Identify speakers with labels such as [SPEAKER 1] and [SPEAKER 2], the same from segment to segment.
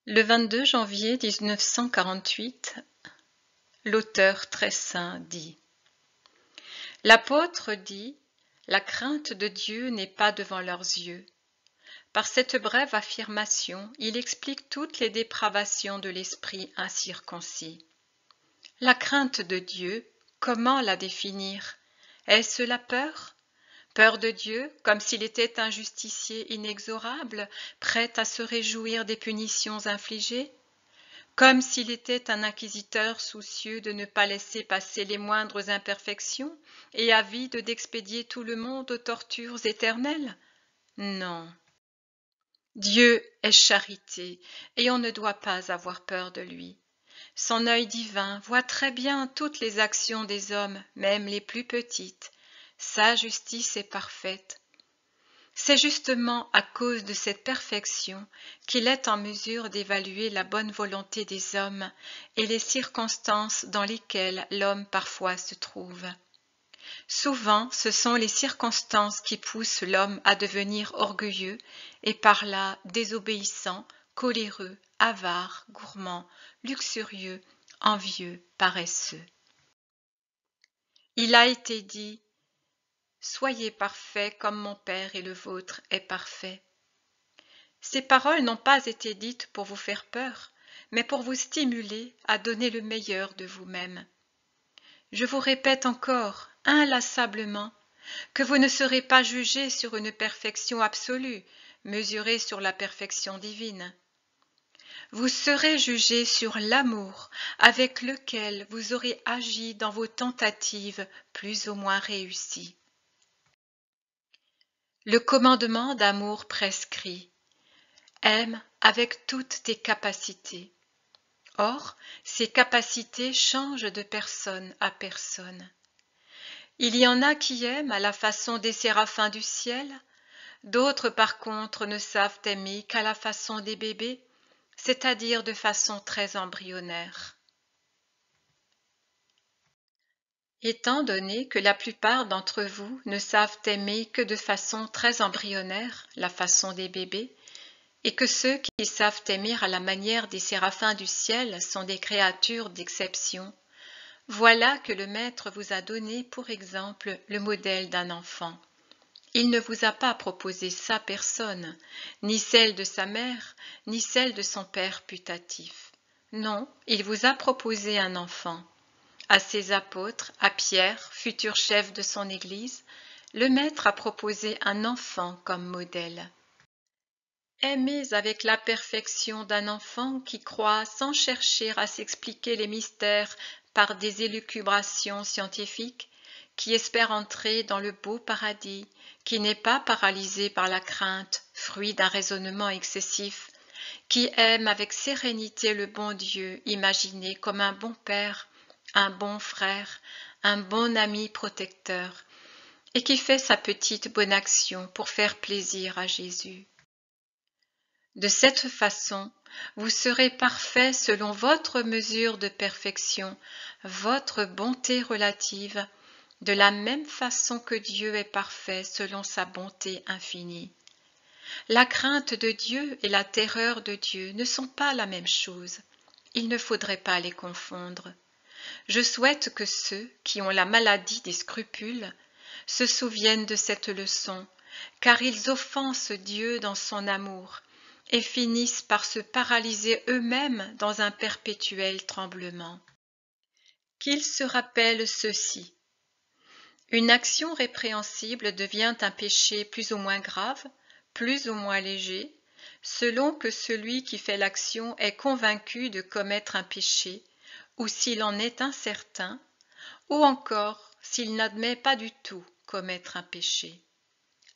[SPEAKER 1] Le 22 janvier 1948, l'auteur très saint dit: L'apôtre dit: la crainte de Dieu n'est pas devant leurs yeux. Par cette brève affirmation, il explique toutes les dépravations de l'esprit incirconcis. La crainte de Dieu, comment la définir? Est-ce la peur? Peur de Dieu, comme s'il était un justicier inexorable, prêt à se réjouir des punitions infligées? Comme s'il était un inquisiteur soucieux de ne pas laisser passer les moindres imperfections et avide d'expédier tout le monde aux tortures éternelles? Non. Dieu est charité et on ne doit pas avoir peur de lui. Son œil divin voit très bien toutes les actions des hommes, même les plus petites. Sa justice est parfaite. C'est justement à cause de cette perfection qu'il est en mesure d'évaluer la bonne volonté des hommes et les circonstances dans lesquelles l'homme parfois se trouve. Souvent, ce sont les circonstances qui poussent l'homme à devenir orgueilleux et par là désobéissant, coléreux, avare, gourmand, luxurieux, envieux, paresseux. Il a été dit: soyez parfaits comme mon Père et le vôtre est parfait. Ces paroles n'ont pas été dites pour vous faire peur, mais pour vous stimuler à donner le meilleur de vous-même. Je vous répète encore, inlassablement, que vous ne serez pas jugés sur une perfection absolue, mesurée sur la perfection divine. Vous serez jugés sur l'amour avec lequel vous aurez agi dans vos tentatives plus ou moins réussies. Le commandement d'amour prescrit: aime avec toutes tes capacités. Or, ces capacités changent de personne à personne. Il y en a qui aiment à la façon des séraphins du ciel, d'autres par contre ne savent aimer qu'à la façon des bébés, c'est-à-dire de façon très embryonnaire. Étant donné que la plupart d'entre vous ne savent aimer que de façon très embryonnaire, la façon des bébés, et que ceux qui savent aimer à la manière des séraphins du ciel sont des créatures d'exception, voilà que le Maître vous a donné pour exemple le modèle d'un enfant. Il ne vous a pas proposé sa personne, ni celle de sa mère, ni celle de son père putatif. Non, il vous a proposé un enfant. À ses apôtres, à Pierre, futur chef de son Église, le Maître a proposé un enfant comme modèle. Aimez avec la perfection d'un enfant qui croit sans chercher à s'expliquer les mystères par des élucubrations scientifiques, qui espère entrer dans le beau paradis, qui n'est pas paralysé par la crainte, fruit d'un raisonnement excessif, qui aime avec sérénité le bon Dieu imaginé comme un bon père, un bon frère, un bon ami protecteur, et qui fait sa petite bonne action pour faire plaisir à Jésus. De cette façon, vous serez parfait selon votre mesure de perfection, votre bonté relative, de la même façon que Dieu est parfait selon sa bonté infinie. La crainte de Dieu et la terreur de Dieu ne sont pas la même chose. Il ne faudrait pas les confondre. Je souhaite que ceux qui ont la maladie des scrupules se souviennent de cette leçon, car ils offensent Dieu dans son amour et finissent par se paralyser eux-mêmes dans un perpétuel tremblement. Qu'ils se rappellent ceci: une action répréhensible devient un péché plus ou moins grave, plus ou moins léger, selon que celui qui fait l'action est convaincu de commettre un péché, ou s'il en est incertain, ou encore s'il n'admet pas du tout commettre un péché.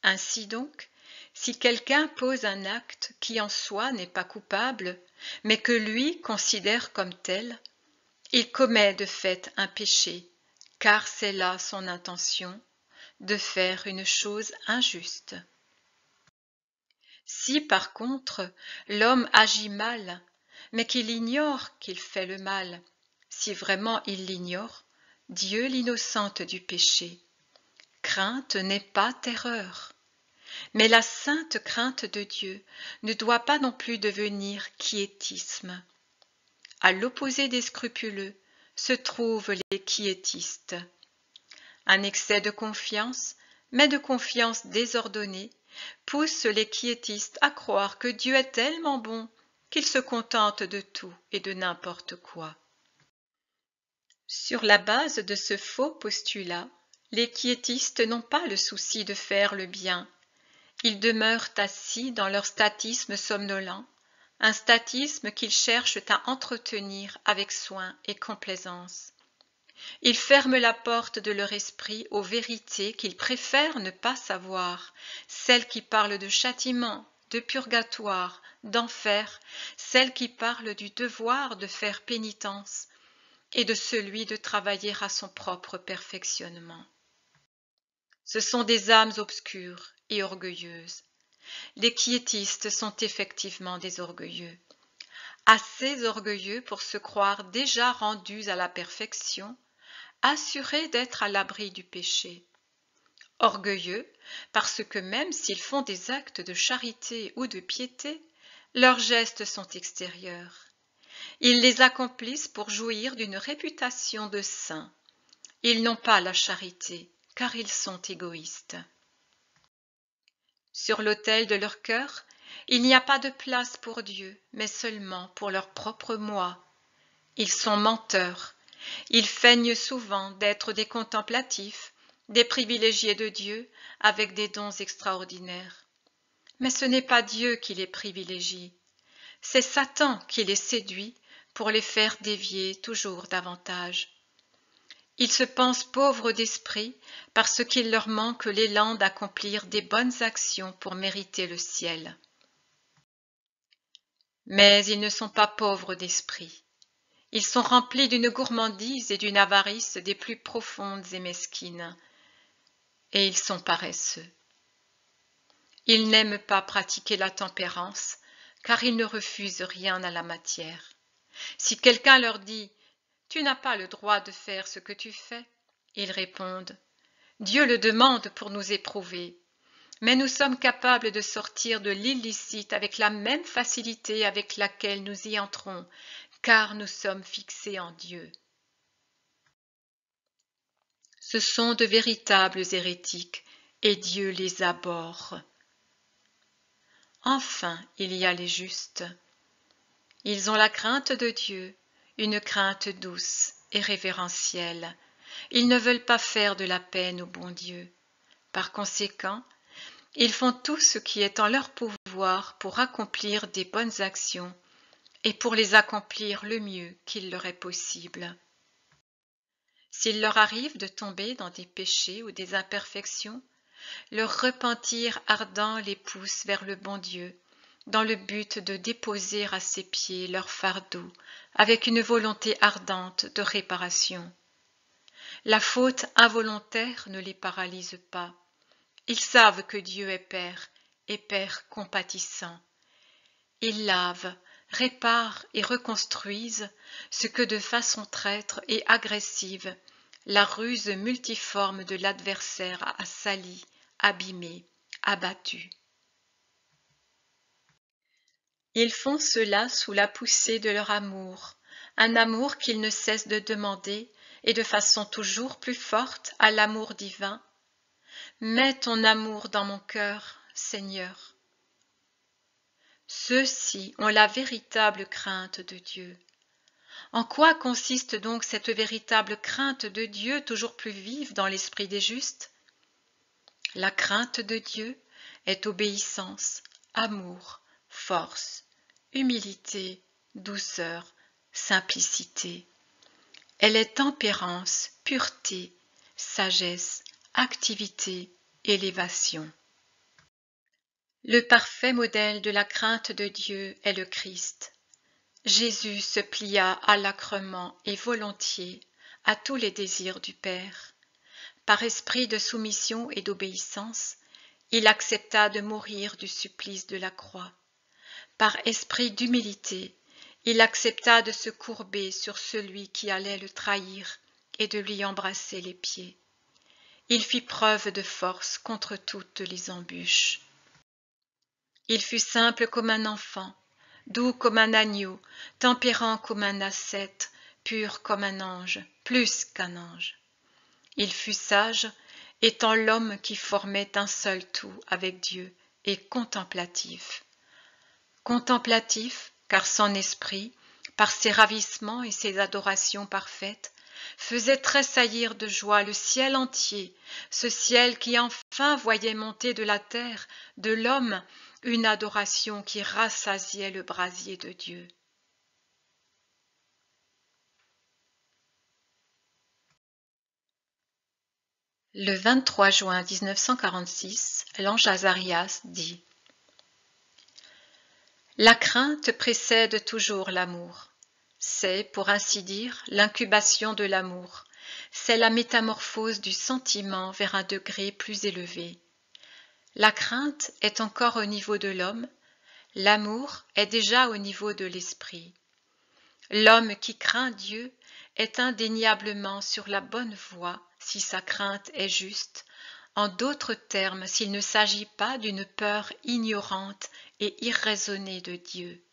[SPEAKER 1] Ainsi donc, si quelqu'un pose un acte qui en soi n'est pas coupable, mais que lui considère comme tel, il commet de fait un péché, car c'est là son intention, de faire une chose injuste. Si par contre l'homme agit mal, mais qu'il ignore qu'il fait le mal, si vraiment il l'ignore, Dieu l'innocente du péché. Crainte n'est pas terreur. Mais la sainte crainte de Dieu ne doit pas non plus devenir quiétisme. À l'opposé des scrupuleux se trouvent les quiétistes. Un excès de confiance, mais de confiance désordonnée, pousse les quiétistes à croire que Dieu est tellement bon qu'il se contente de tout et de n'importe quoi. Sur la base de ce faux postulat, les quiétistes n'ont pas le souci de faire le bien. Ils demeurent assis dans leur statisme somnolent, un statisme qu'ils cherchent à entretenir avec soin et complaisance. Ils ferment la porte de leur esprit aux vérités qu'ils préfèrent ne pas savoir, celles qui parlent de châtiment, de purgatoire, d'enfer, celles qui parlent du devoir de faire pénitence et de celui de travailler à son propre perfectionnement. Ce sont des âmes obscures et orgueilleuses. Les quiétistes sont effectivement des orgueilleux, assez orgueilleux pour se croire déjà rendus à la perfection, assurés d'être à l'abri du péché. Orgueilleux parce que même s'ils font des actes de charité ou de piété, leurs gestes sont extérieurs. Ils les accomplissent pour jouir d'une réputation de saints. Ils n'ont pas la charité, car ils sont égoïstes. Sur l'autel de leur cœur, il n'y a pas de place pour Dieu, mais seulement pour leur propre moi. Ils sont menteurs. Ils feignent souvent d'être des contemplatifs, des privilégiés de Dieu, avec des dons extraordinaires. Mais ce n'est pas Dieu qui les privilégie, c'est Satan qui les séduit pour les faire dévier toujours davantage. Ils se pensent pauvres d'esprit parce qu'il leur manque l'élan d'accomplir des bonnes actions pour mériter le ciel. Mais ils ne sont pas pauvres d'esprit. Ils sont remplis d'une gourmandise et d'une avarice des plus profondes et mesquines. Et ils sont paresseux. Ils n'aiment pas pratiquer la tempérance, car ils ne refusent rien à la matière. Si quelqu'un leur dit « Tu n'as pas le droit de faire ce que tu fais », ils répondent « Dieu le demande pour nous éprouver. Mais nous sommes capables de sortir de l'illicite avec la même facilité avec laquelle nous y entrons, car nous sommes fixés en Dieu. » Ce sont de véritables hérétiques, et Dieu les abhorre. Enfin, il y a les justes. Ils ont la crainte de Dieu, une crainte douce et révérentielle. Ils ne veulent pas faire de la peine au bon Dieu. Par conséquent, ils font tout ce qui est en leur pouvoir pour accomplir des bonnes actions et pour les accomplir le mieux qu'il leur est possible. S'il leur arrive de tomber dans des péchés ou des imperfections, leur repentir ardent les pousse vers le bon Dieu, dans le but de déposer à ses pieds leur fardeau avec une volonté ardente de réparation. La faute involontaire ne les paralyse pas. Ils savent que Dieu est Père, et Père compatissant. Ils lavent, réparent et reconstruisent ce que de façon traître et agressive, la ruse multiforme de l'adversaire a sali, abîmé, abattu. Ils font cela sous la poussée de leur amour, un amour qu'ils ne cessent de demander, et de façon toujours plus forte à l'amour divin. Mets ton amour dans mon cœur, Seigneur. Ceux-ci ont la véritable crainte de Dieu. En quoi consiste donc cette véritable crainte de Dieu toujours plus vive dans l'esprit des justes? La crainte de Dieu est obéissance, amour, force, humilité, douceur, simplicité. Elle est tempérance, pureté, sagesse, activité, élévation. Le parfait modèle de la crainte de Dieu est le Christ. Jésus se plia allacrement et volontiers à tous les désirs du Père. Par esprit de soumission et d'obéissance, il accepta de mourir du supplice de la croix. Par esprit d'humilité, il accepta de se courber sur celui qui allait le trahir et de lui embrasser les pieds. il fit preuve de force contre toutes les embûches. Il fut simple comme un enfant, doux comme un agneau, tempérant comme un ascète, pur comme un ange, plus qu'un ange. Il fut sage, étant l'homme qui formait un seul tout avec Dieu, et contemplatif. Contemplatif, car son esprit, par ses ravissements et ses adorations parfaites, faisait tressaillir de joie le ciel entier, ce ciel qui enfin voyait monter de la terre, de l'homme, une adoration qui rassasiait le brasier de Dieu. Le 23 juin 1946, l'ange Azarias dit : La crainte précède toujours l'amour. C'est, pour ainsi dire, l'incubation de l'amour. C'est la métamorphose du sentiment vers un degré plus élevé. La crainte est encore au niveau de l'homme, l'amour est déjà au niveau de l'esprit. L'homme qui craint Dieu est indéniablement sur la bonne voie si sa crainte est juste, en d'autres termes s'il ne s'agit pas d'une peur ignorante et irraisonnée de Dieu.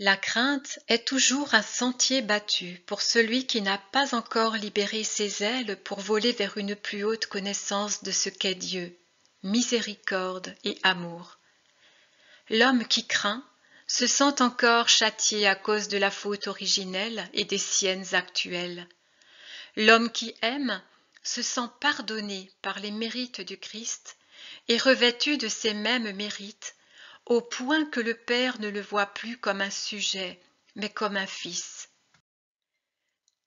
[SPEAKER 1] La crainte est toujours un sentier battu pour celui qui n'a pas encore libéré ses ailes pour voler vers une plus haute connaissance de ce qu'est Dieu, miséricorde et amour. L'homme qui craint se sent encore châtié à cause de la faute originelle et des siennes actuelles. L'homme qui aime se sent pardonné par les mérites du Christ et revêtu de ces mêmes mérites, au point que le Père ne le voit plus comme un sujet, mais comme un fils.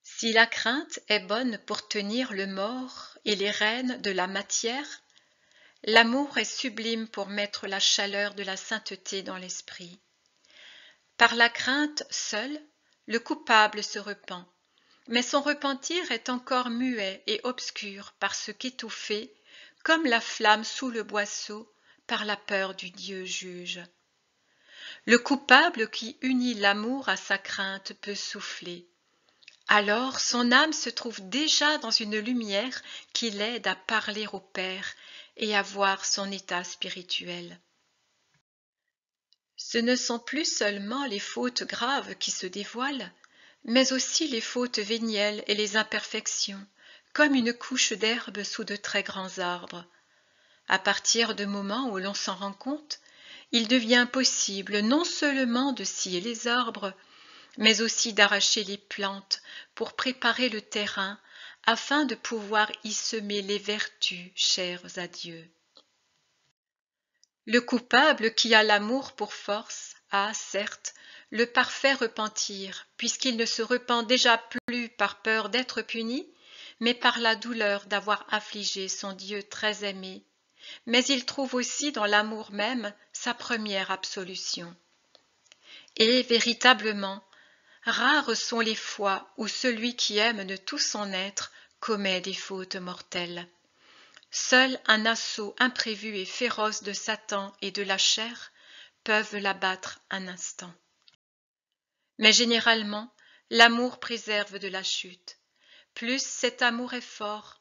[SPEAKER 1] Si la crainte est bonne pour tenir le mort et les rênes de la matière, l'amour est sublime pour mettre la chaleur de la sainteté dans l'esprit. Par la crainte seule, le coupable se repent, mais son repentir est encore muet et obscur parce qu'étouffé, comme la flamme sous le boisseau, par la peur du Dieu juge. Le coupable qui unit l'amour à sa crainte peut souffler. Alors son âme se trouve déjà dans une lumière qui l'aide à parler au Père et à voir son état spirituel. Ce ne sont plus seulement les fautes graves qui se dévoilent, mais aussi les fautes vénielles et les imperfections, comme une couche d'herbe sous de très grands arbres. À partir du moment où l'on s'en rend compte, il devient possible non seulement de scier les arbres, mais aussi d'arracher les plantes pour préparer le terrain afin de pouvoir y semer les vertus chères à Dieu. Le coupable qui a l'amour pour force a, certes, le parfait repentir, puisqu'il ne se repent déjà plus par peur d'être puni, mais par la douleur d'avoir affligé son Dieu très aimé. Mais il trouve aussi dans l'amour même sa première absolution. Et véritablement, rares sont les fois où celui qui aime de tout son être commet des fautes mortelles. Seul un assaut imprévu et féroce de Satan et de la chair peuvent l'abattre un instant. Mais généralement, l'amour préserve de la chute. Plus cet amour est fort,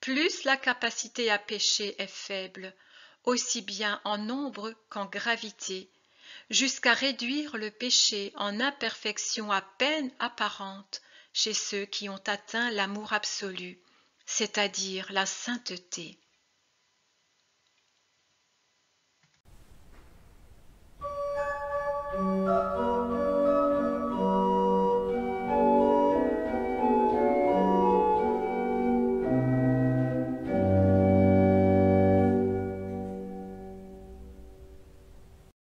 [SPEAKER 1] plus la capacité à pécher est faible, aussi bien en nombre qu'en gravité, jusqu'à réduire le péché en imperfection à peine apparente chez ceux qui ont atteint l'amour absolu, c'est-à-dire la sainteté.